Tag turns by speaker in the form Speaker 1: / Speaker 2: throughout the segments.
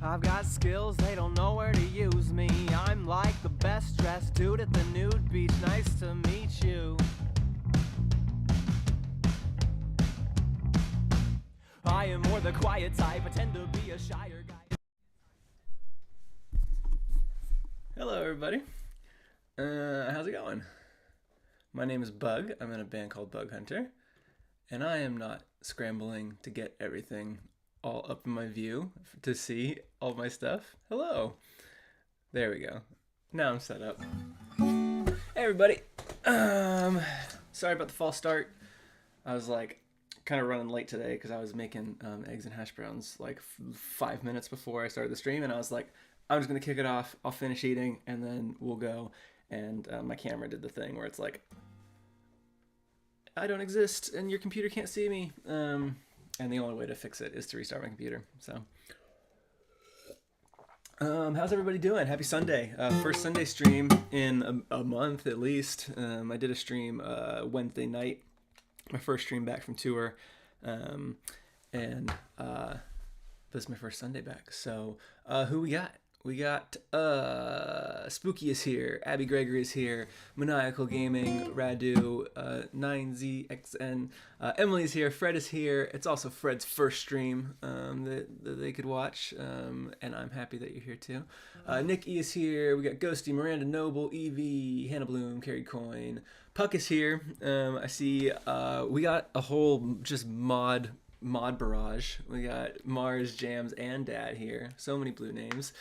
Speaker 1: I've got skills, they don't know where to use me. I'm like the best dressed dude at the nude beach. Nice to meet you. I am more the quiet type, I tend to be a shyer guy.
Speaker 2: Hello everybody, how's it going? My name is Bug, I'm in a band called Bug Hunter, and I am not scrambling to get everything all up in my view to see all my stuff. Hello! There we go. Now I'm set up. Hey everybody! Sorry about the false start. I was like kind of running late today because I was making eggs and hash browns like 5 minutes before I started the stream, and I was like, I'm just gonna kick it off, I'll finish eating, and then we'll go. And my camera did the thing where it's like, I don't exist and your computer can't see me. And the only way to fix it is to restart my computer. So, how's everybody doing? Happy Sunday. First Sunday stream in a month at least. I did a stream Wednesday night, my first stream back from tour. This is my first Sunday back. So, who we got? We got Spooky is here, Abby Gregory is here, Maniacal Gaming, Radu, 9ZXN, Emily is here, Fred is here. It's also Fred's first stream that they could watch, and I'm happy that you're here too. Nick E is here, we got Ghosty, Miranda Noble, Evie, Hannah Bloom, Carrie Coyne, Puck is here. I see we got a whole just mod barrage. We got Mars, Jams, and Dad here. So many blue names.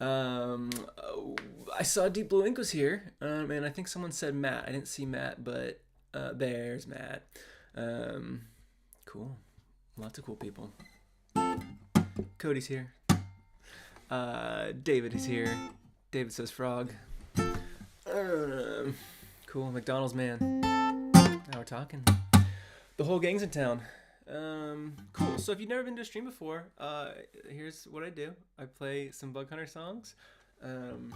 Speaker 2: I saw Deep Blue Ink was here, and I think someone said Matt. I didn't see Matt, but there's Matt. Cool. Lots of cool people. Cody's here. David is here. David says frog. Cool. McDonald's man. Now we're talking. The whole gang's in town. Cool. So if you've never been to a stream before, here's what I do. I play some Bug Hunter songs, and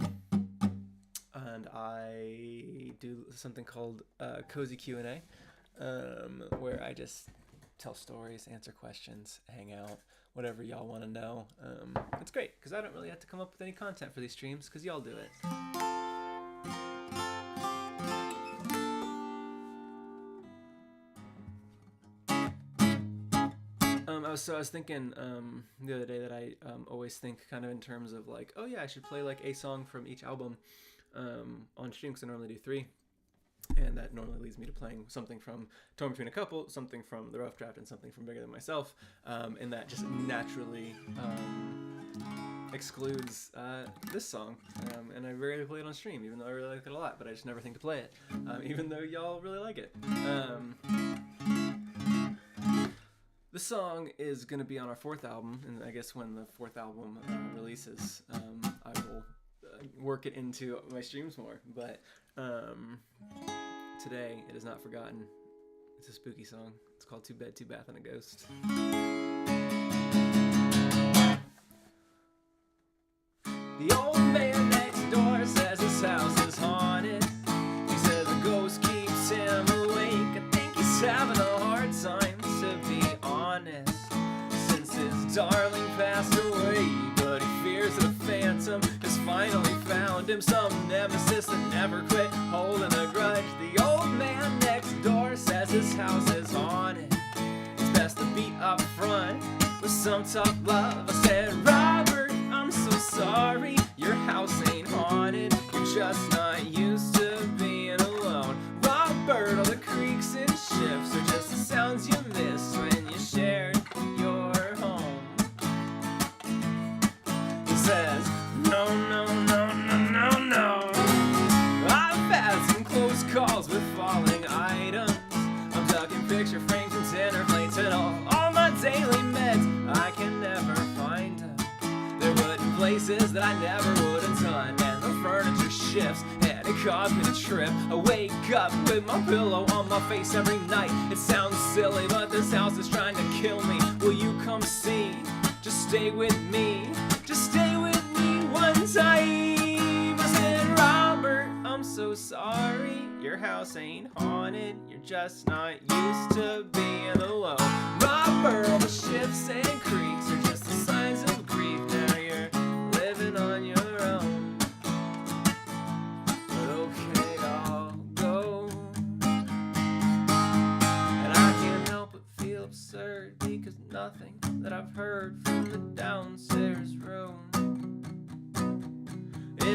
Speaker 2: I do something called Cozy Q&A, where I just tell stories, answer questions, hang out, whatever y'all want to know. It's great because I don't really have to come up with any content for these streams because y'all do it. So I was thinking the other day that I always think kind of in terms of like, oh yeah, I should play like a song from each album on stream because I normally do 3. And that normally leads me to playing something from Torn Between a Couple, something from The Rough Draft, and something from Bigger Than Myself. And that just naturally excludes this song. And I rarely play it on stream, even though I really like it a lot, but I just never think to play it, even though y'all really like it. This song is going to be on our 4th album, and I guess when the 4th album releases, I will work it into my streams more. But today, it is not forgotten. It's a spooky song. It's called Two Bed, Two Bath, and a Ghost. The old man next door says his house is haunted. He says a ghost keeps him awake. I think he's having a hard time, to be honest, since his darling passed away. But he fears that a phantom has finally found him, some nemesis that never quit holding a grudge. The old man next door says his house is haunted. It's best to be up front with some tough love. I said, Robert, I'm so sorry, your house ain't haunted. You're just not used to being alone. Robert, all the creaks and shifts are just the sounds you miss when you shared your home. He says, no, no, no, no, no, no. I've had some close calls with falling items. I'm ducking picture frames and dinner plates and all my daily meds. I can never find them. They're wooden places that I never would have done. And the furniture shifts and it caused me to trip. I wake up with my pillow on my face every night. It sounds silly, but this house is trying to kill me. Will you come see? Just stay with me. Just stay with me one time. I said, Robert, I'm so sorry. Your house ain't haunted. You're just not used to being alone. Robert, all the shifts and creaks are just the signs of grief. Now you're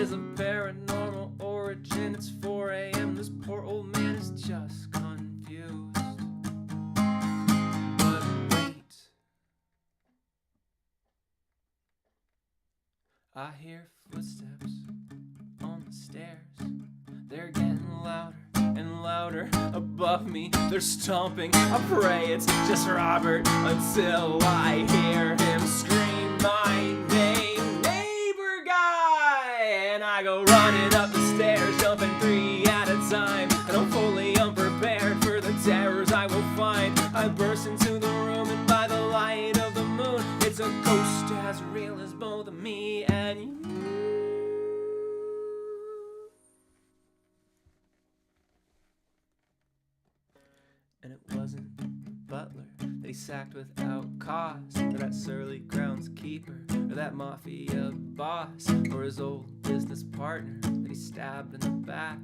Speaker 2: is a paranormal origin. It's 4 a.m. This poor old man is just confused. But wait, I hear footsteps on the stairs. They're getting louder and louder above me. They're stomping. I pray it's just Robert until I hear him scream my name, neighbor guy. And I go running up the stairs, jumping 3 at a time. And I'm fully unprepared for the terrors I will find. I burst into the room, and by the light of the moon, it's a ghost as real as both me and you. And it wasn't the butler that he sacked without cause, or that surly groundskeeper, or that mafia boss, or his old business partner that he stabbed in the back,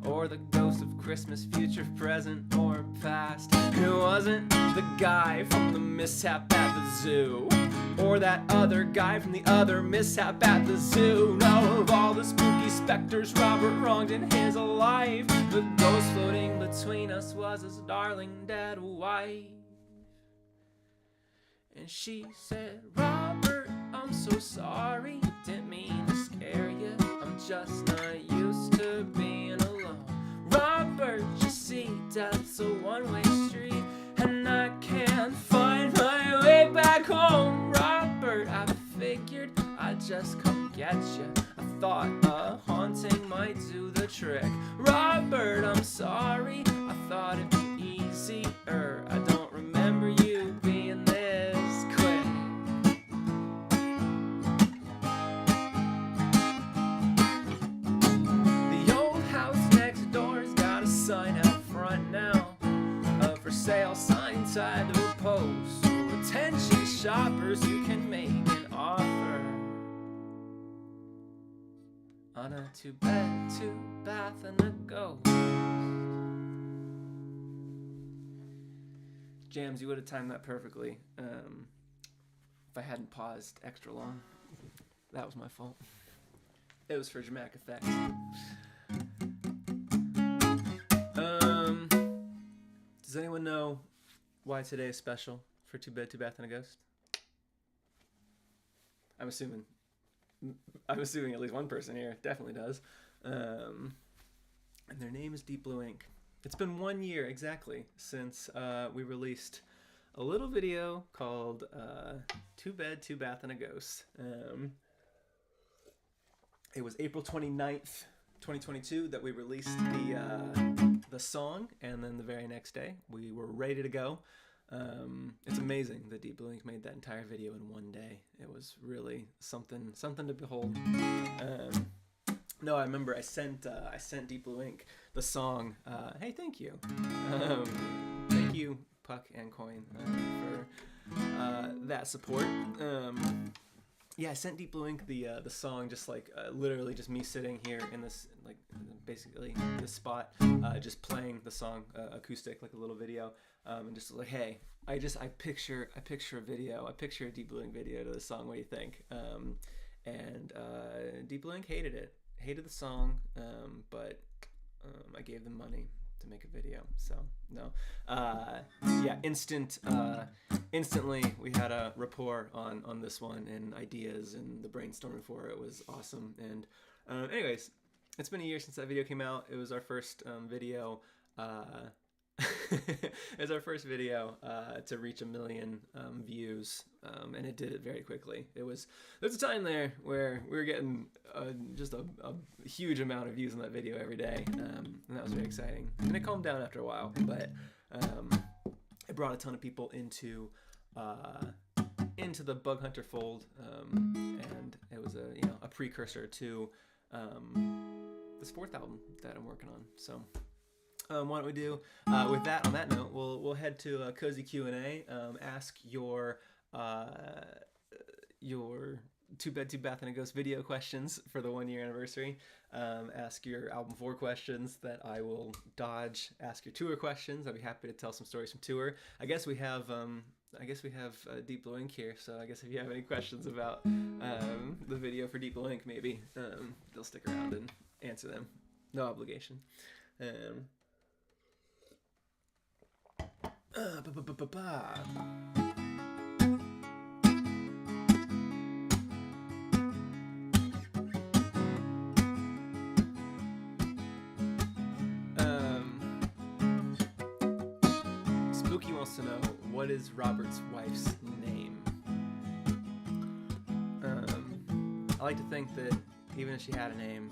Speaker 2: or the ghost of Christmas, future, present, or past. It wasn't the guy from the mishap at the zoo, or that other guy from the other mishap at the zoo. No, of all the spooky specters Robert wronged in his life, the ghost floating between us was his darling dead wife. And she said, Robert, I'm so sorry, didn't mean to scare you, I'm just not used to being alone. Robert, you see, death's a one-way street, and I can't find my way back home. Robert, I figured I'd just come get you. I thought a haunting might do the trick. Robert, I'm sorry, I thought it'd be easier. I don't remember you being this quick. The old house next door's got a sign out front now, for sale sign tied to a post. So attention shoppers, you can make an offer on a 2-bed, 2-bath, and a ghost. Jams, you would have timed that perfectly if I hadn't paused extra long. That was my fault. It was for dramatic effect. Does anyone know why today is special for 2-bed, 2-bath, and a ghost? I'm assuming at least one person here definitely does. And their name is Deep Blue Ink. It's been 1 year exactly since we released a little video called 2-bed, 2-bath, and a ghost. It was April 29th, 2022 that we released the song, and then the very next day we were ready to go. It's amazing that Deep Blue Ink made that entire video in 1 day. It was really something to behold. No, I remember I sent Deep Blue Ink the song. Hey, thank you, thank you, Puck and Coin, for that support. Yeah, I sent Deep Blue Ink the song, just like literally just me sitting here in this, like, basically this spot, just playing the song acoustic, like a little video, and just like, hey, I picture a video, I picture a Deep Blue Ink video to the song. What do you think? And Deep Blue Ink hated the song, but I gave them money to make a video, so no. Yeah, instantly we had a rapport on this one, and ideas, and the brainstorming for it was awesome. And anyways, it's been a year since that video came out. It was our first video. It's our first video to reach 1 million views, and it did it very quickly. There's a time there where we were getting just a huge amount of views on that video every day, and that was very exciting. And it calmed down after a while, but it brought a ton of people into the Bug Hunter fold, and it was a precursor to this 4th album that I'm working on. So. Why don't we do, with that, on that note, we'll head to a cozy Q&A, ask your 2-bed, 2-bath, and a ghost video questions for the 1 year anniversary, ask your album 4 questions that I will dodge, ask your tour questions. I'd be happy to tell some stories from tour. I guess we have I guess we have Deep Blue Ink here, so I guess if you have any questions about the video for Deep Blue Ink, maybe they'll stick around and answer them. No obligation. Spooky wants to know, what is Robert's wife's name? I like to think that even if she had a name,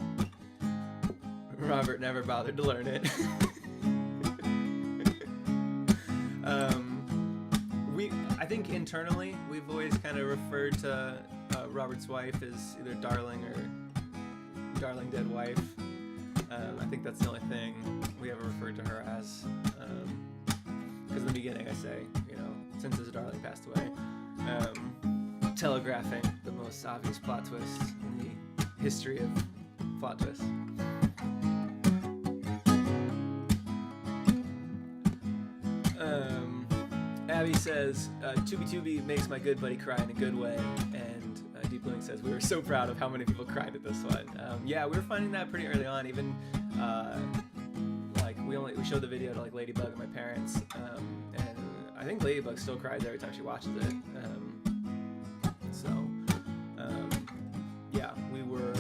Speaker 2: Robert never bothered to learn it. I think internally we've always kind of referred to Robert's wife as either Darling or Darling Dead Wife. I think that's the only thing we ever referred to her as. Because in the beginning I say, since his darling passed away, telegraphing the most obvious plot twist in the history of plot twists. Abby says, Tubi makes my good buddy cry in a good way, and Deep Blue Ink says, we were so proud of how many people cried at this one. Yeah, we were finding that pretty early on, even we showed the video to Ladybug and my parents, and I think Ladybug still cries every time she watches it. Yeah, we were,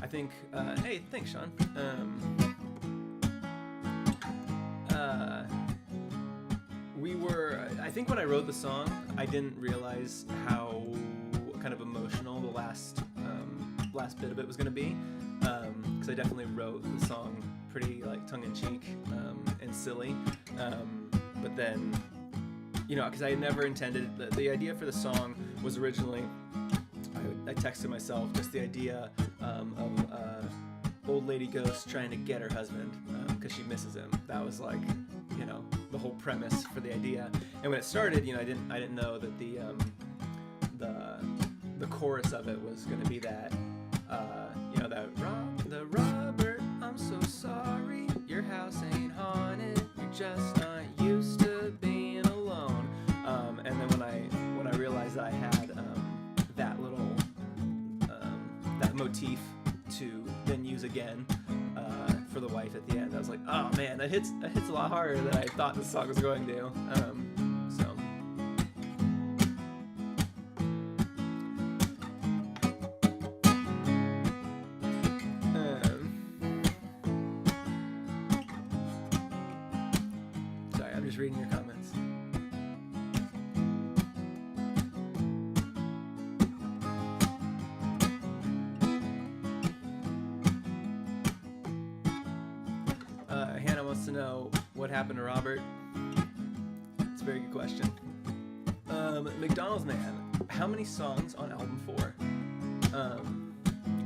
Speaker 2: I think, hey, thanks, Sean. I think when I wrote the song, I didn't realize how kind of emotional the last bit of it was going to be, because I definitely wrote the song pretty tongue-in-cheek and silly, but then, because I had never intended, the idea for the song was originally, I texted myself just the idea of old lady ghost trying to get her husband because she misses him. That was the whole premise for the idea. And when it started, I didn't know that the chorus of it was going to be that the Robert, I'm so sorry, your house ain't haunted, you're just not used to being alone. And then when I realized that I had that little that motif to then use again for the wife at the end, I was like, oh man, that hits a lot harder than I thought the song was going to. Sorry, I'm just reading your comments. Hannah wants to know what happened to Robert. It's a very good question. McDonald's Man, how many songs on album 4?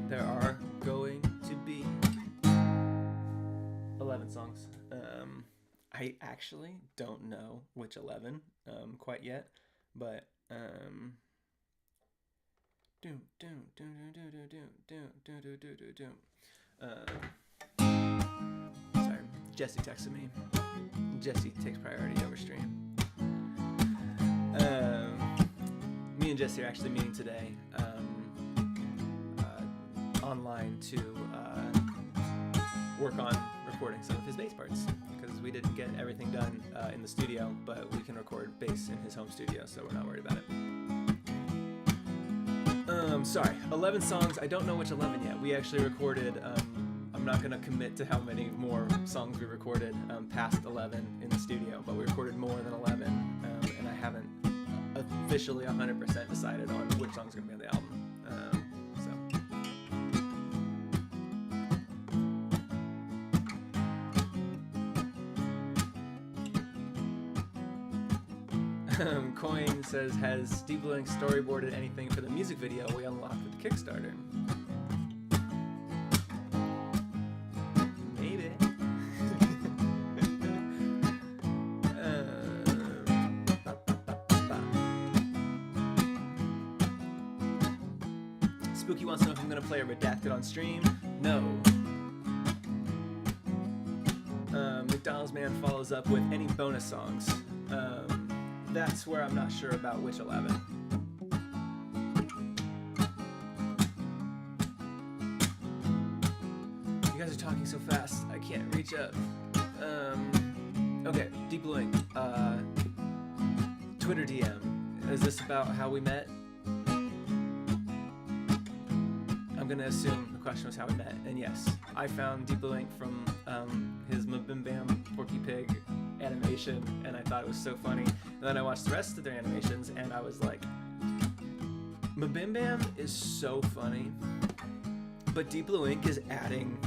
Speaker 2: There are going to be 11 songs. I actually don't know which 11 quite yet, but sorry, Jesse texted me. Jesse takes priority over stream. Me and Jesse are actually meeting today online to work on recording some of his bass parts, because we didn't get everything done in the studio, but we can record bass in his home studio, so we're not worried about it. Sorry, 11 songs. I don't know which 11 yet. We actually recorded, I'm not going to commit to how many more songs we recorded past 11 in the studio, but we recorded more than 11, and I haven't officially 100% decided on which song's going to be on the album. Coin says, has Deep Blue Ink storyboarded anything for the music video we unlocked with the Kickstarter? Maybe. Spooky wants to know if I'm going to play a Redacted on stream. No. McDonald's Man follows up with any bonus songs. that's where I'm not sure about which 11. You guys are talking so fast, I can't reach up. Okay, Deep Blue Ink. Twitter DM. Is this about how we met? I'm gonna assume the question was how we met, and yes, I found Deep Blue Ink from his Mabim Bam Porky Pig animation, and I thought it was so funny. And then I watched the rest of their animations, and I was like, Mabim Bam is so funny, but Deep Blue Ink is adding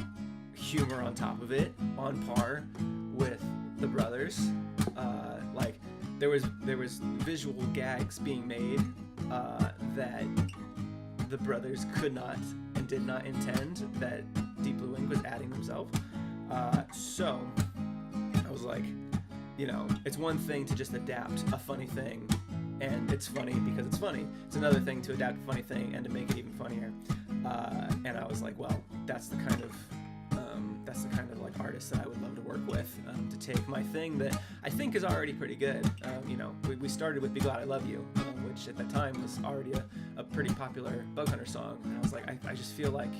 Speaker 2: humor on top of it, on par with the brothers. Like there was visual gags being made that the brothers could not and did not intend, that Deep Blue Ink was adding themselves. So I was like, you know, it's one thing to just adapt a funny thing and it's funny because it's funny. It's another thing to adapt a funny thing and to make it even funnier. And I was like, well, that's the kind of like artist that I would love to work with, to take my thing that I think is already pretty good. You know, we started with Be Glad I Love You, which at that time was already a pretty popular Bug Hunter song, and I was like, I just feel like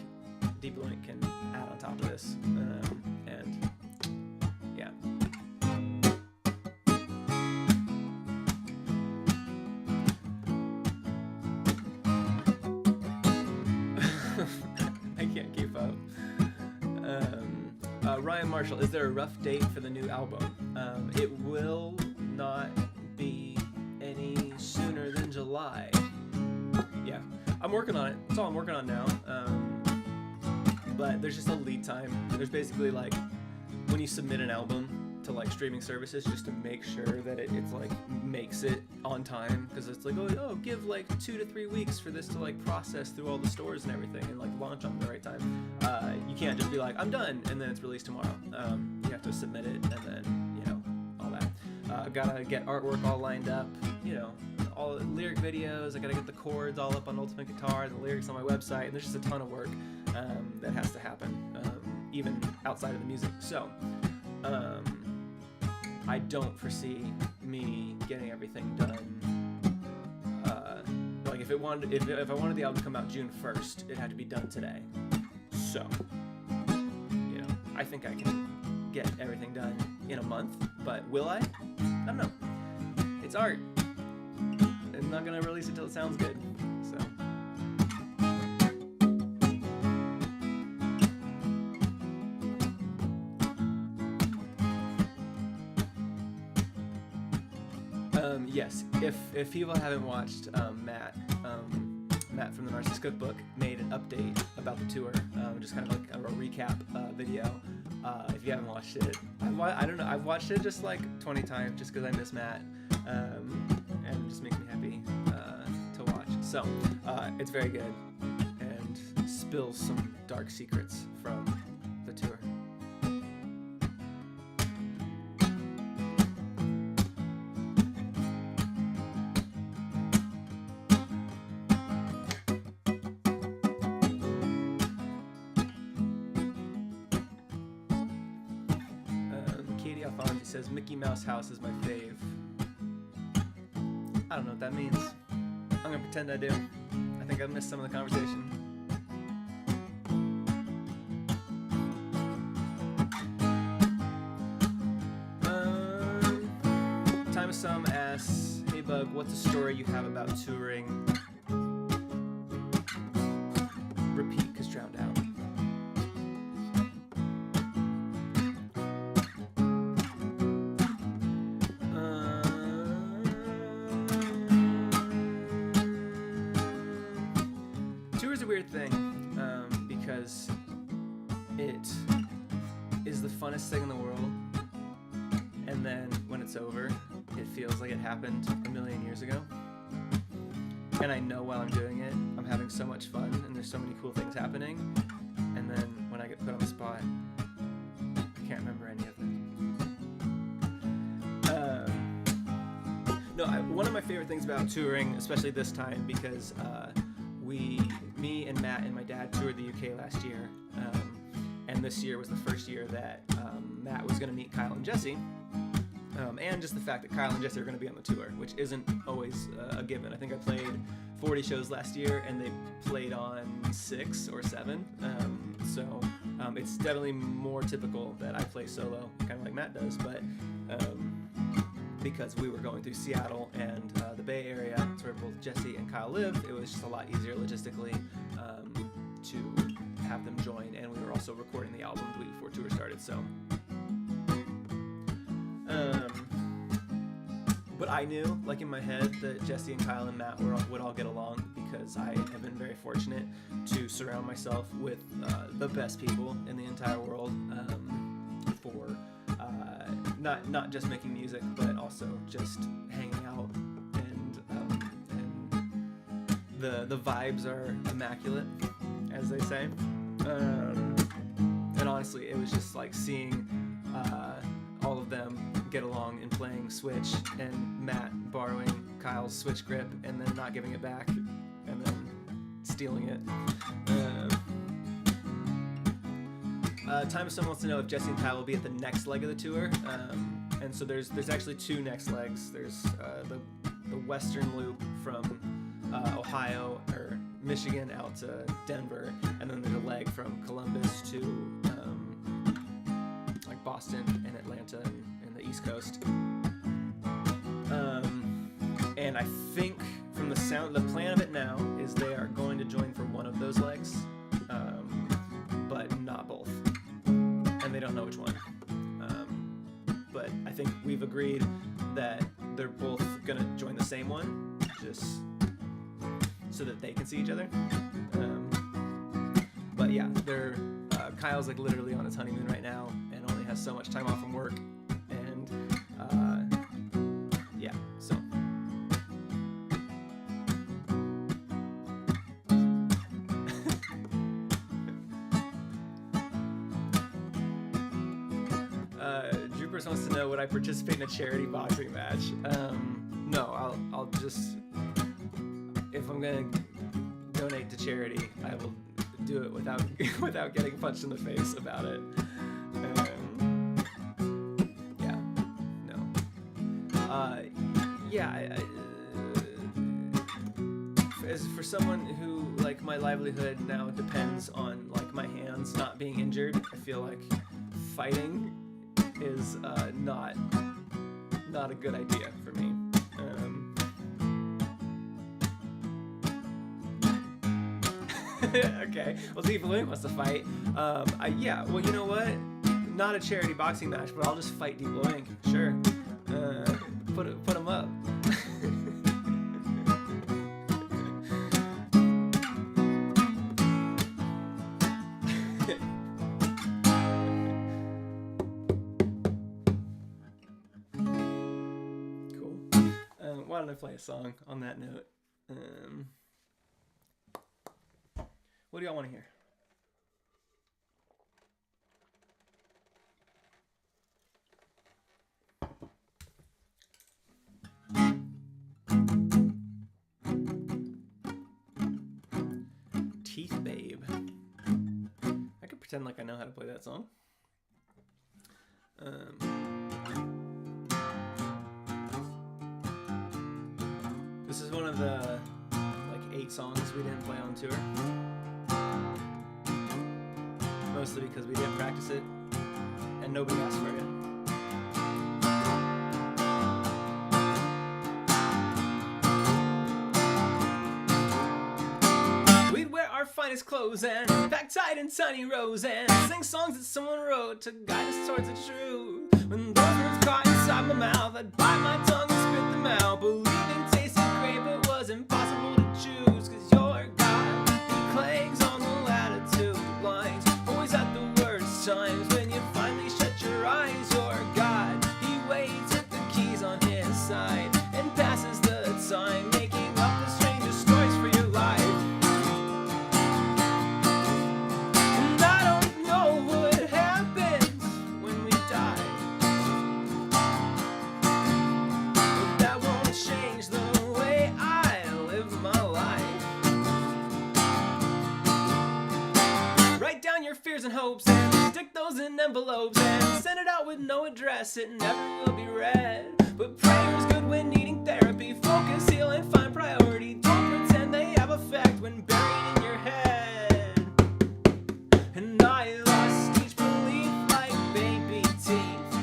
Speaker 2: Deep Blue Ink can add on top of this, and yeah. I can't keep up. Ryan Marshall, is there a rough date for the new album? It will not be any sooner than July. Yeah, I'm working on it. That's all I'm working on now. But there's just a lead time. There's basically like when you submit an album to like streaming services, just to make sure that it's like makes it on time, because it's like, oh, give like 2 to 3 weeks for this to like process through all the stores and everything and like launch on the right time. You can't just be like, I'm done, and then it's released tomorrow. You have to submit it, and then, you know, all that. Gotta get artwork all lined up, you know, all the lyric videos. I gotta get the chords all up on Ultimate Guitar, the lyrics on my website, and there's just a ton of work that has to happen, even outside of the music. So I don't foresee me getting everything done. Like if I wanted the album to come out June 1st, it had to be done today. So, you know, I think I can get everything done in a month, but will I? I don't know. It's art. I'm not gonna release it till it sounds good. So. Yes, if people haven't watched, Matt from the Narcissist Cookbook made an update about the tour, just kind of like a recap video. If you haven't watched it, I don't know, I've watched it just like 20 times just because I miss Matt, and it just makes me happy to watch. So it's very good and spills some dark secrets from the tour. Says Mickey Mouse House is my fave. I don't know what that means. I'm gonna pretend I do. I think I missed some of the conversation. Time of Some asks, hey Bug, what's a story you have about touring? Repeat, cause drowned out. Thing, because it is the funnest thing in the world, and then when it's over, it feels like it happened a million years ago. And I know while I'm doing it, I'm having so much fun, and there's so many cool things happening. And then when I get put on the spot, I can't remember any of them. No, one of my favorite things about touring, especially this time, because me and Matt and my dad toured the UK last year, and this year was the first year that Matt was going to meet Kyle and Jesse, And just the fact that Kyle and Jesse are going to be on the tour, which isn't always a given. I think I played 40 shows last year, and they played on 6 or 7. So it's definitely more typical that I play solo, kind of like Matt does, but because we were going through Seattle and the Bay Area, that's where both Jesse and Kyle live, it was just a lot easier logistically to have them join, and we were also recording the album the week before tour started, so... But I knew, like in my head, that Jesse and Kyle and Matt would all get along because I have been very fortunate to surround myself with the best people in the entire world for not just making music, but also just hanging out, and the vibes are immaculate, as they say. And honestly, it was just like seeing all of them get along in playing Switch, and Matt borrowing Kyle's Switch grip and then not giving it back and then stealing it. Time Stone wants to know if Jesse and Kyle will be at the next leg of the tour, and so there's actually 2 next legs. There's the Western Loop from Ohio or Michigan out to Denver, and then there's a leg from Columbus to like Boston and Atlanta and the East Coast. And I think from the plan of it now is they are going to join for one of those legs, but not both, and they don't know which one. But I think we've agreed that they're both gonna join the same one, just so that they can see each other. But yeah, they're Kyle's like literally on his honeymoon right now and only has so much time off from work, and yeah, so Droopers wants to know, would I participate in a charity boxing match? No, I'll just, if I'm gonna donate to charity, I will do it without getting punched in the face about it. Yeah, no. Yeah, as for someone who, like, my livelihood now depends on, like, my hands not being injured, I feel like fighting is not a good idea for me. Okay, well, Deep Blue wants to fight. Yeah, well, you know what? Not a charity boxing match, but I'll just fight Deep Blue. Sure. Put him up. Cool. Why don't I play a song on that note? What do y'all want to hear? Teeth Babe. I could pretend like I know how to play that song. This is one of the 8 songs we didn't play on tour. Mostly because we didn't practice it and nobody asked for it. We'd wear our finest clothes and pack tight in tiny rows and sing songs that someone wrote to guide us towards the truth. When those words caught inside my mouth, I'd bite my tongue and spit them out. Believing tasted great but was impossible to choose, 'cause you're God, he clangs on the latitude lines. Always at the worst times when you finally shut your eyes. You're God, he waits with the keys on his side and passes the time, making up the strangest stories for your life. And I don't know what happens when we die, but that won't change the way I live my life. Write down down your fears and hopes and stick those in envelopes and send it out with no address. It never will be read. But prayer's good when needing therapy. Focus, heal, and find priority. Don't pretend they have effect when buried in your head. And I lost each belief like baby teeth.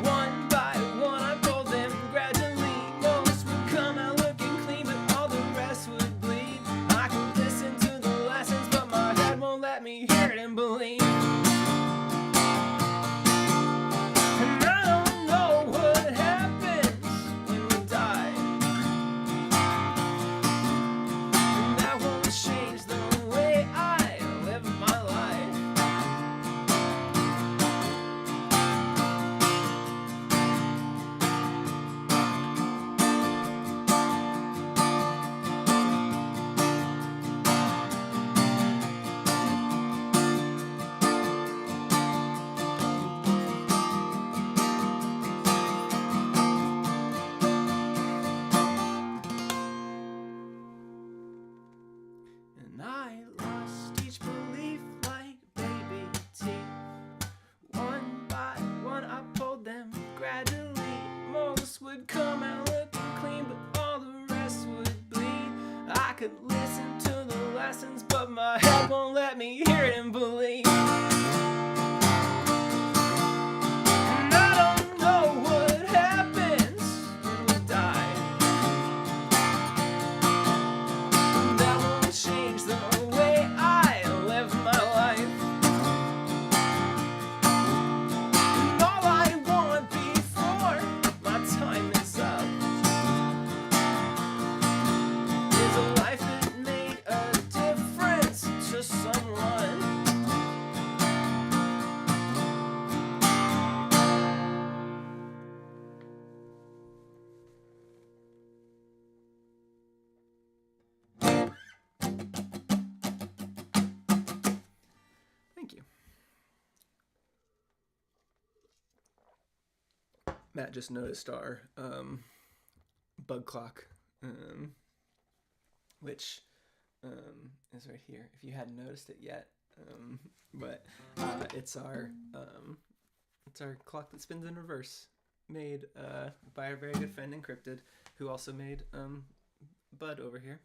Speaker 2: One by one I pulled them gradually. Most would come out looking clean, but all the rest would bleed. I could listen to the lessons, but my head won't let me hear it and believe. And I don't know what happens when we die. And that won't change the way I live my life. And I lost each belief like baby teeth. One by one I pulled them gradually. Most would come out looking clean, but all the rest would bleed. I could listen to the lessons, but my head won't let me hear it and believe. And I don't know what happens when we die. That won't change the way I live my life. And all I want before my time is up is a life that made a difference to someone. Thank you. Matt just noticed our bug clock, which is right here. If you hadn't noticed it yet, but it's our clock that spins in reverse, made by our very good friend Encrypted, who also made Bud over here.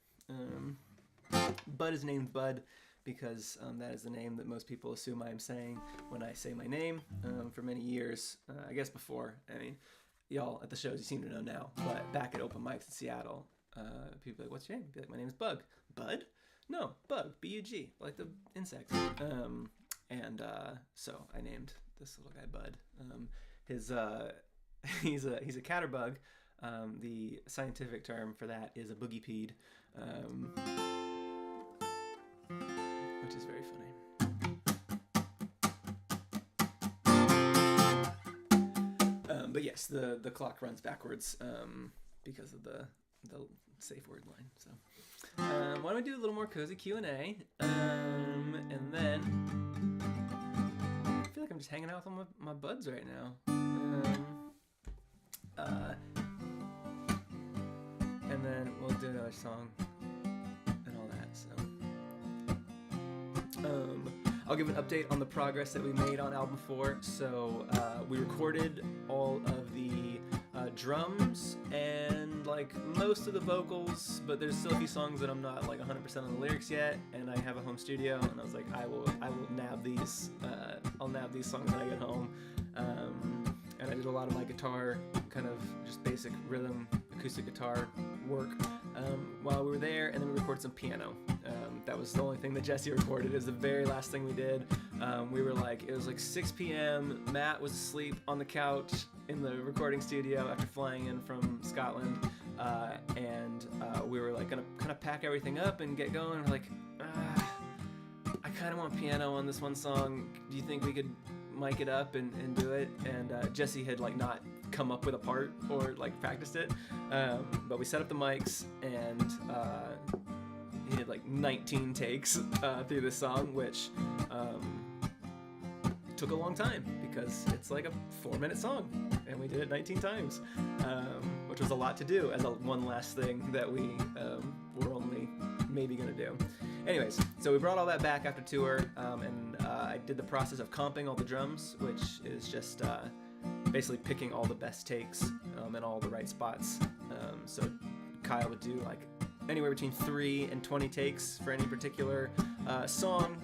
Speaker 2: Bud is named Bud because that is the name that most people assume I am saying when I say my name. For many years, I guess before, I mean, y'all at the shows you seem to know now, but back at open mics in Seattle, people are like, what's your name? Be like, my name is Bug. Bud? No, Bug, B-U-G, like the insect. So I named this little guy Bud. He's a catterbug. The scientific term for that is a boogiepeed, which is very funny. But yes, the clock runs backwards because of the safe word line. So why don't we do a little more cozy Q&A, and then I feel like I'm just hanging out with all my buds right now. And then we'll do another song and all that. So I'll give an update on the progress that we made on album 4. So we recorded all of the drums and like most of the vocals, but there's still a few songs that I'm not like 100% on the lyrics yet, and I have a home studio, and I was like, I will nab these. I'll nab these songs when I get home. And I did a lot of my guitar, kind of just basic rhythm, acoustic guitar work while we were there, and then we recorded some piano. That was the only thing that Jesse recorded. It was the very last thing we did. It was like 6 p.m. Matt was asleep on the couch in the recording studio after flying in from Scotland, and we were like gonna kind of pack everything up and get going. We're like, I kind of want piano on this one song. Do you think we could mic it up and do it? And Jesse had like not come up with a part or like practiced it, but we set up the mics, and he did like 19 takes through this song, which took a long time because it's like a 4-minute song, and we did it 19 times, which was a lot to do as one last thing that we were only maybe gonna do. Anyways, so we brought all that back after tour, and I did the process of comping all the drums, which is just basically picking all the best takes in all the right spots. So Kyle would do like anywhere between 3 and 20 takes for any particular song,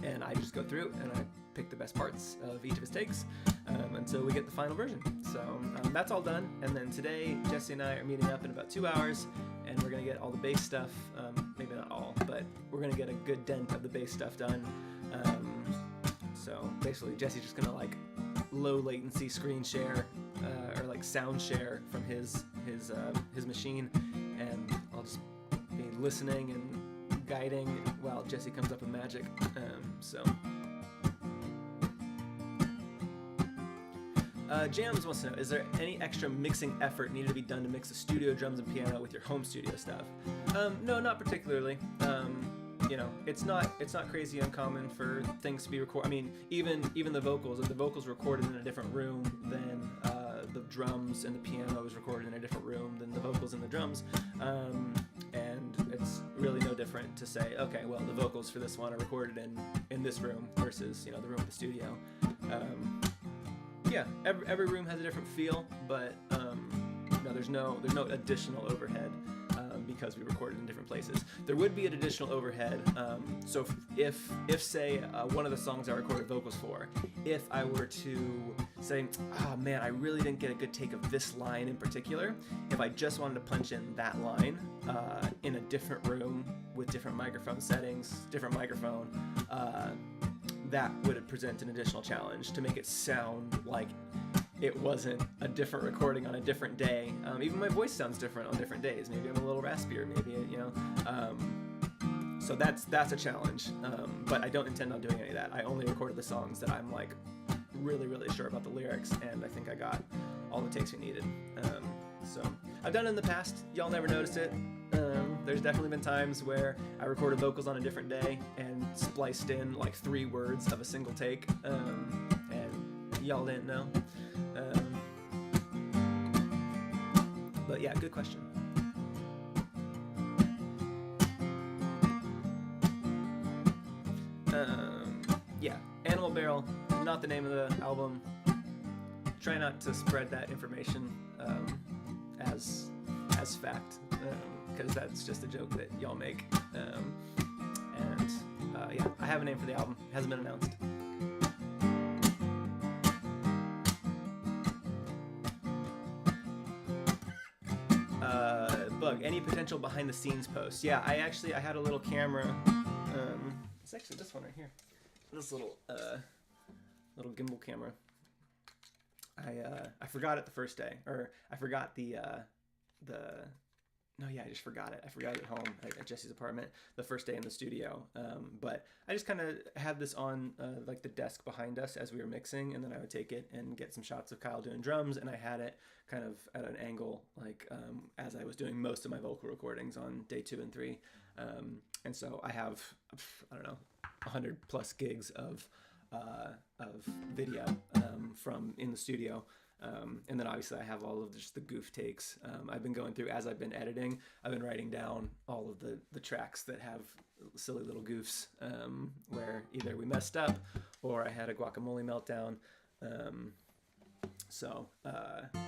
Speaker 2: and I just go through and I pick the best parts of each of his takes until we get the final version. So that's all done, and then today Jesse and I are meeting up in about 2 hours, and we're gonna get all the bass stuff, maybe not all, but we're gonna get a good dent of the bass stuff done. So basically Jesse's just gonna like low latency screen share or like sound share from his machine, and I'll just be listening and guiding while Jesse comes up with magic. Jams wants to know, is there any extra mixing effort needed to be done to mix the studio drums and piano with your home studio stuff? No, not particularly. You know, it's not crazy uncommon for things to be recorded. I mean, even the vocals, if the vocals recorded in a different room than the drums, and the piano was recorded in a different room than the vocals and the drums, and it's really no different to say, okay, well, the vocals for this one are recorded in this room versus, you know, the room of the studio. Yeah, every room has a different feel, but no, there's no additional overhead because we recorded in different places. There would be an additional overhead. So if say one of the songs I recorded vocals for, if I were to say, oh man, I really didn't get a good take of this line in particular, if I just wanted to punch in that line in a different room with different microphone settings, different microphone, that would present an additional challenge to make it sound like it wasn't a different recording on a different day. Even my voice sounds different on different days. Maybe I'm a little raspier, maybe, you know. So that's a challenge, but I don't intend on doing any of that. I only recorded the songs that I'm like really, really sure about the lyrics, and I think I got all the takes we needed. So I've done it in the past. Y'all never noticed it. There's definitely been times where I recorded vocals on a different day and spliced in like 3 words of a single take, and y'all didn't know. But yeah, good question. Yeah, Animal Barrel, not the name of the album. Try not to spread that information as fact, because that's just a joke that y'all make. Yeah, I have a name for the album. It hasn't been announced. Bug, any potential behind the scenes posts? Yeah, I had a little camera. It's actually this one right here. This little gimbal camera. I forgot it the first day, or I forgot I just forgot it. I forgot it at home at Jesse's apartment the first day in the studio. But I just kind of had this on like the desk behind us as we were mixing, and then I would take it and get some shots of Kyle doing drums, and I had it kind of at an angle, like as I was doing most of my vocal recordings on day 2 and 3. And so I have, I don't know, 100 plus gigs of video from in the studio. And then obviously I have all of just the goof takes. I've been going through, as I've been editing, I've been writing down all of the tracks that have silly little goofs, where either we messed up or I had a guacamole meltdown.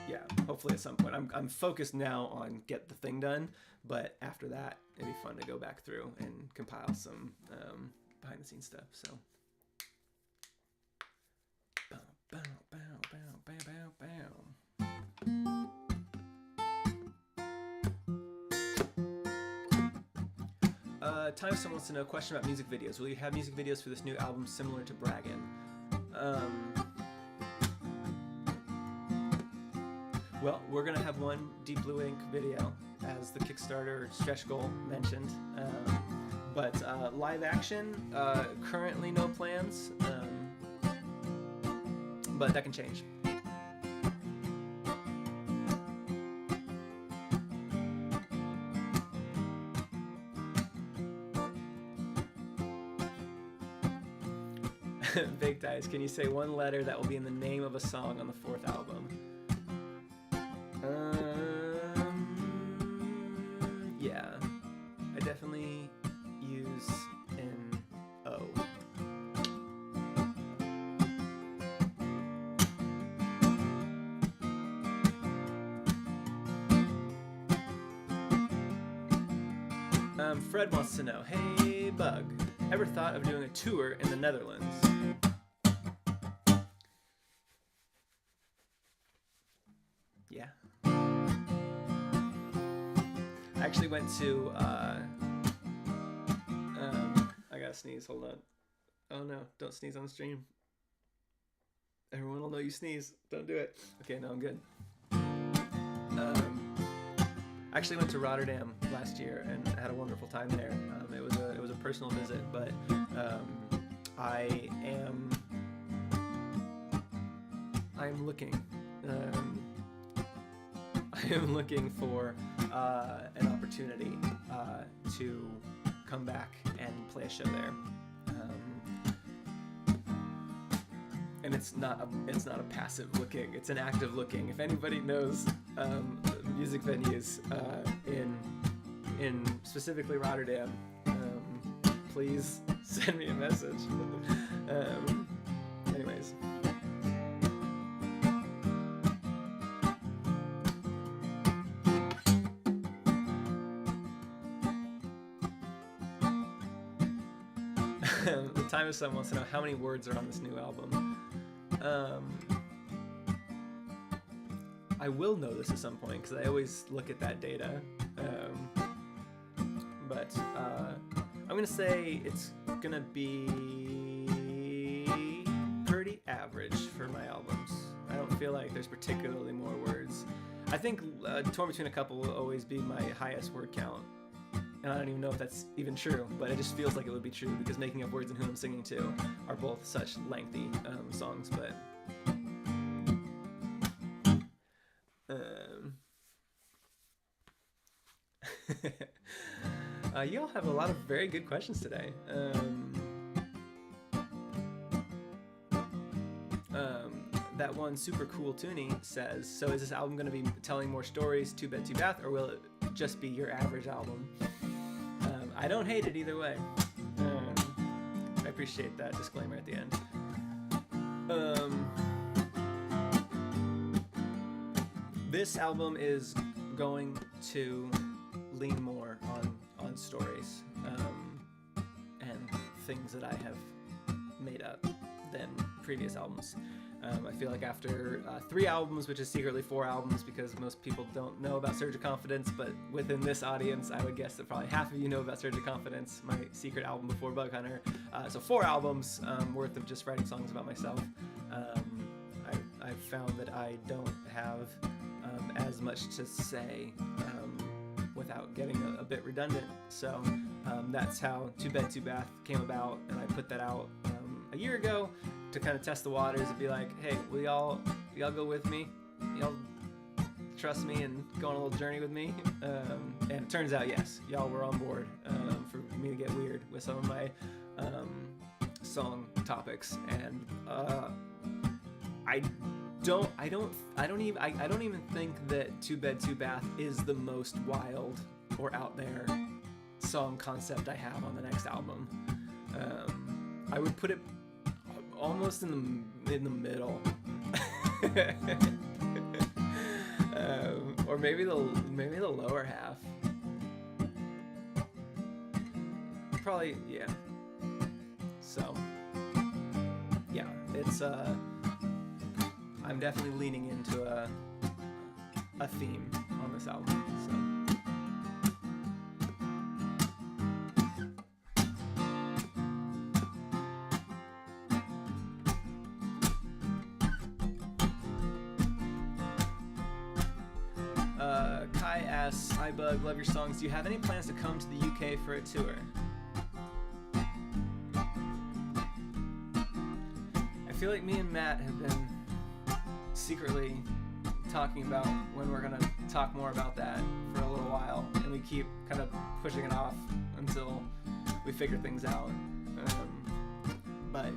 Speaker 2: Yeah, hopefully at some point. I'm focused now on get the thing done, but after that, it'd be fun to go back through and compile some behind the scenes stuff. So. Bow, bow, bow, bow, bow, bow. Timeson wants to know, question about music videos. Will you have music videos for this new album similar to Braggin'? Well, we're going to have one Deep Blue Ink video, as the Kickstarter stretch goal mentioned. But live action, currently no plans. But that can change. Big Dice, can you say one letter that will be in the name of a song on the 4th album? Yeah, I definitely use an O Fred wants to know, hey Bug, ever thought of doing a tour in the Netherlands? Yeah. I actually went to, I gotta sneeze, hold on. Oh no, don't sneeze on the stream. Everyone will know you sneeze. Don't do it. Okay, no, I'm good. I actually went to Rotterdam last year and had a wonderful time there. It was a personal visit, but I am looking. I am looking for an opportunity to come back and play a show there. And it's not a passive looking, it's an active looking. If anybody knows music venues in specifically Rotterdam, please send me a message. Anyways. The Time of Sun wants to know how many words are on this new album. I will know this at some point because I always look at that data. But I'm gonna say it's gonna be pretty average for my albums. I don't feel like there's particularly more words. I think Torn Between a Couple will always be my highest word count. And I don't even know if that's even true, but it just feels like it would be true because Making Up Words and Who I'm Singing To are both such lengthy songs, but you all have a lot of very good questions today. That one Super Cool Toonie says, so is this album going to be telling more stories, Two Bed, Two Bath, or will it just be your average album? I don't hate it either way. I appreciate that disclaimer at the end. This album is going to lean more on stories and things that I have made up than previous albums. I feel like after 3 albums, which is secretly 4 albums because most people don't know about Surge of Confidence, but within this audience, I would guess that probably half of you know about Surge of Confidence, my secret album before Bug Hunter. So 4 albums worth of just writing songs about myself. I've found that I don't have as much to say without getting a bit redundant. So that's how Two Bed, Two Bath came about, and I put that out a year ago to kind of test the waters and be like, hey, will y'all go with me? Y'all trust me and go on a little journey with me? And it turns out, yes, y'all were on board for me to get weird with some of my song topics, and I don't even think that Two Bed, Two Bath is the most wild or out there song concept I have on the next album. I would put it almost in the middle, or maybe the lower half. Probably, yeah. So, yeah, it's I'm definitely leaning into a theme on this album. So. Kai asks, hi Bug, love your songs. Do you have any plans to come to the UK for a tour? I feel like me and Matt have been secretly talking about when we're gonna talk more about that for a little while, and we keep kind of pushing it off until we figure things out. But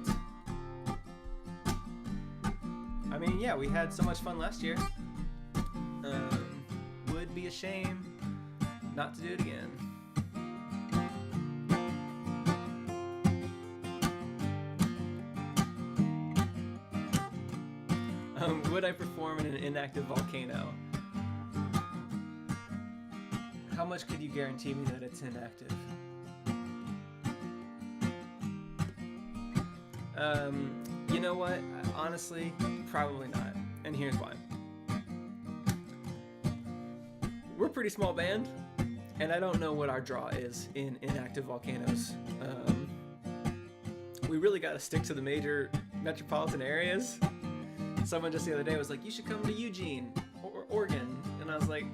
Speaker 2: I mean, yeah, we had so much fun last year. Would be a shame not to do it again. Would I perform in an inactive volcano? How much could you guarantee me that it's inactive? You know what? Honestly, probably not. And here's why. We're a pretty small band, and I don't know what our draw is in inactive volcanoes. We really got to stick to the major metropolitan areas. Someone just the other day was like, you should come to Eugene or Oregon. And I was like,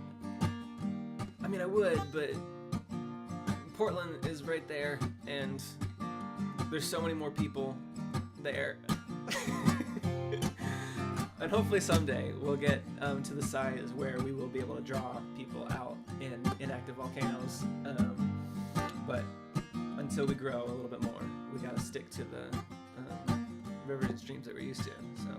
Speaker 2: I mean, I would, but Portland is right there, and there's so many more people there. And hopefully someday we'll get to the size where we will be able to draw people out in inactive volcanoes. But until we grow a little bit more, we gotta stick to the rivers and streams that we're used to. So.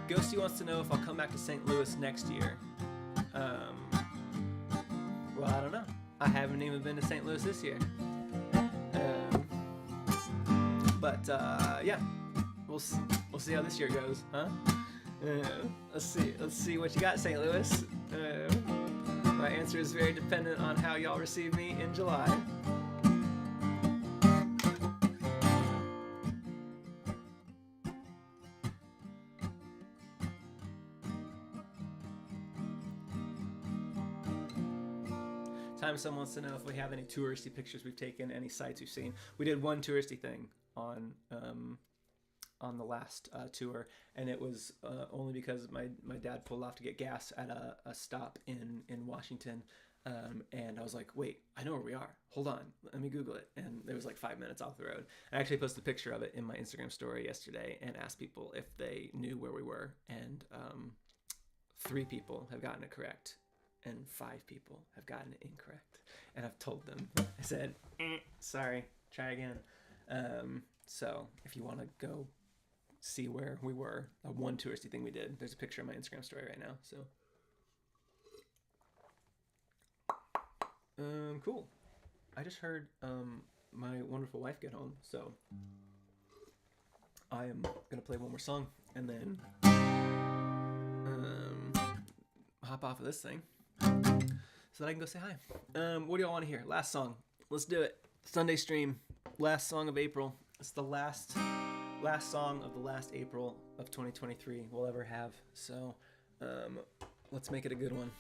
Speaker 2: Ghosty wants to know if I'll come back to St. Louis next year. Well, I don't know. I haven't even been to St. Louis this year. But yeah, we'll see how this year goes, huh? Let's see what you got, St. Louis. My answer is very dependent on how y'all receive me in July. Someone wants to know if we have any touristy pictures we've taken, any sites we've seen. We did one touristy thing on the last tour, and it was only because my dad pulled off to get gas at a stop in Washington, and I was like, wait, I know where we are. Hold on, let me Google it. And it was like 5 minutes off the road. I actually posted a picture of it in my Instagram story yesterday and asked people if they knew where we were, and 3 people have gotten it correct. And 5 people have gotten it incorrect. And I've told them, I said, sorry, try again. So if you want to go see where we were, one touristy thing we did, there's a picture on my Instagram story right now. So, cool. I just heard my wonderful wife get home, so I am gonna play one more song and then hop off of this thing, so that I can go say hi. What do y'all want to hear? Last song. Let's do it. Sunday stream. Last song of April. It's the last song of the last April of 2023 we'll ever have. So let's make it a good one.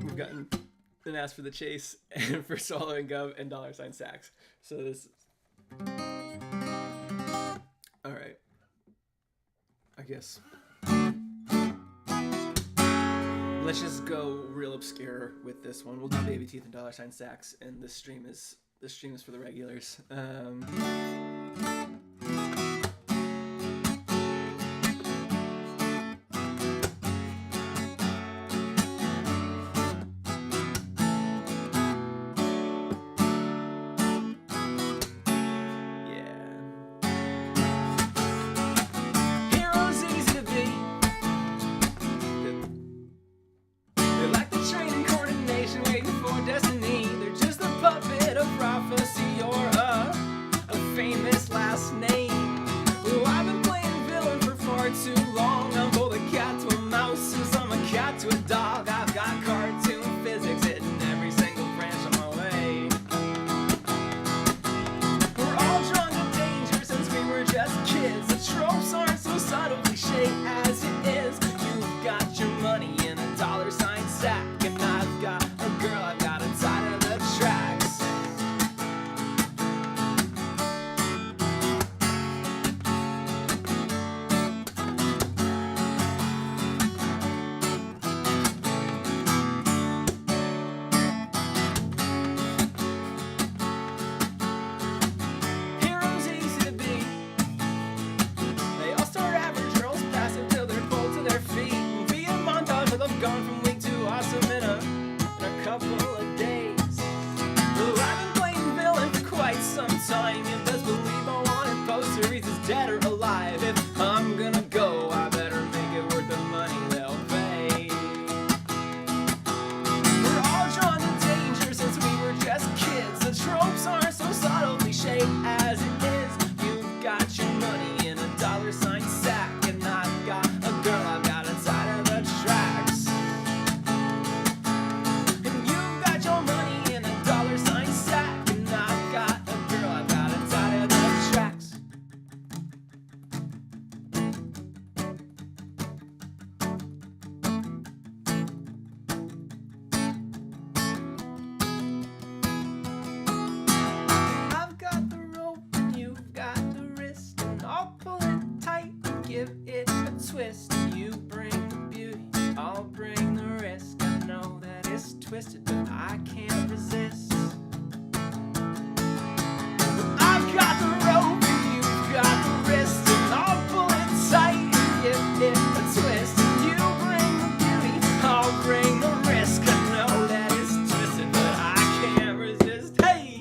Speaker 2: We've gotten an ask for the chase and for swallowing gum and $ sax. So this. All right. I guess. Let's just go real obscure with this one. We'll do Baby Teeth and $ sax, and this stream is for the regulars. Famous twist. You bring the beauty, I'll bring the risk. I know that it's twisted, but I can't resist. I've got the rope and you've got the wrist, and I'll pull it tight if it's a twist. You bring the beauty, I'll bring the risk. I know that it's twisted, but I can't resist. Hey!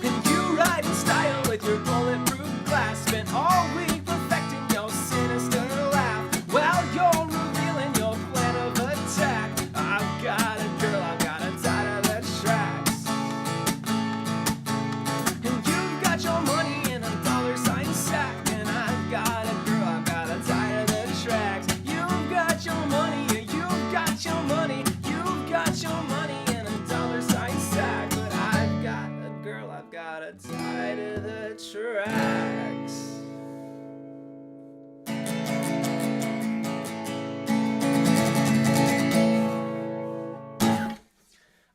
Speaker 2: And you ride in style with your bulletproof glass, spent all week perfecting your sinister laugh. While you're revealing your plan of attack, I've got a girl, I've got a tie to the tracks. And you've got your money in a dollar sign sack, and I've got a girl, I've got a tie to the tracks. You've got your money, you've got your money, you've got your money in a dollar sign sack, but I've got a girl, I've got a tie to the tracks.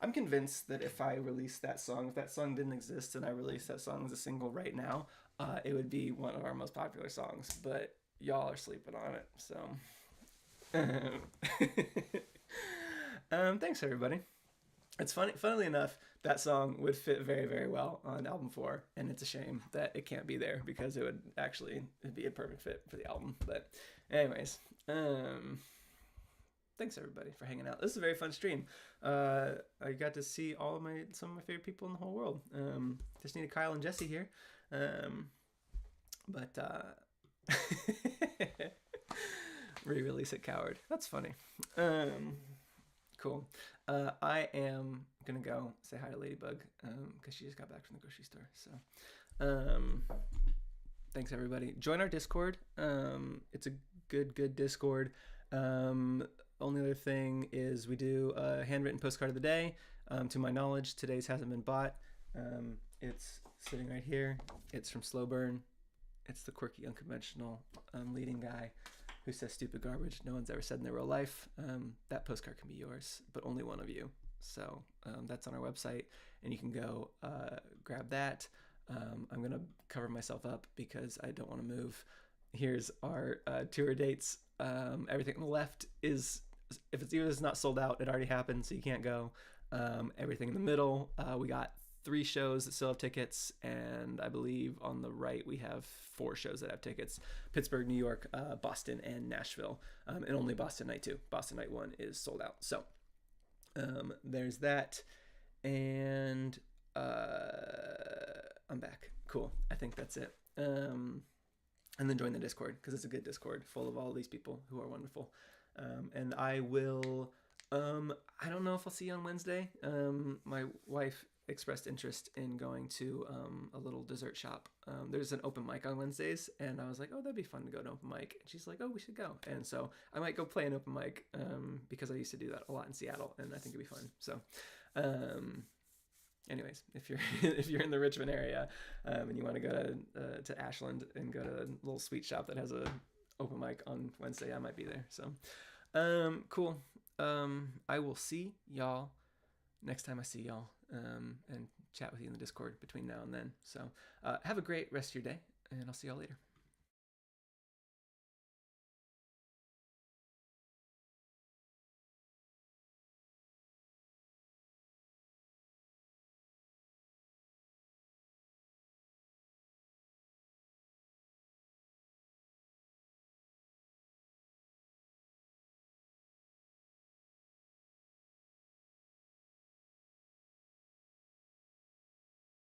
Speaker 2: I'm convinced that if I released that song, if that song didn't exist and I released that song as a single right now, it would be one of our most popular songs, but y'all are sleeping on it, so. Thanks everybody. It's funny, funnily enough, that song would fit very, very well on album 4, and it's a shame that it can't be there because it would actually be a perfect fit for the album. But anyways, thanks everybody for hanging out. This is a very fun stream. I got to see some of my favorite people in the whole world. Just needed Kyle and Jesse here. Re-release it, coward. That's funny. Cool. I am gonna go say hi to Ladybug because she just got back from the grocery store. So thanks everybody. Join our Discord. It's a good Discord. Only other thing is we do a handwritten postcard of the day. To my knowledge, today's hasn't been bought. It's sitting right here. It's from Slow Burn. It's the quirky, unconventional leading guy who says stupid garbage no one's ever said in their real life. That postcard can be yours, but only one of you. So that's on our website, and you can go grab that. I'm gonna cover myself up because I don't want to move. Here's our tour dates. Everything on the left is, if it's not sold out, it already happened, so you can't go. Everything in the middle, we got 3 shows that still have tickets, and I believe on the right we have 4 shows that have tickets: Pittsburgh, New York, Boston, and Nashville, and only Boston night 2. Boston night 1 is sold out. So there's that, and I'm back. Cool. I think that's it. And then join the Discord because it's a good Discord full of all these people who are wonderful. And I will, I don't know if I'll see you on Wednesday. My wife expressed interest in going to a little dessert shop. There's an open mic on Wednesdays, and I was like, oh, that'd be fun to go to an open mic. And she's like, oh, we should go. And so I might go play an open mic because I used to do that a lot in Seattle, and I think it'd be fun. So anyways, if you're in the Richmond area and you want to go to Ashland and go to a little sweet shop that has a open mic on Wednesday, I might be there. So cool. I will see y'all next time I see y'all, and chat with you in the Discord between now and then. So have a great rest of your day, and I'll see y'all later.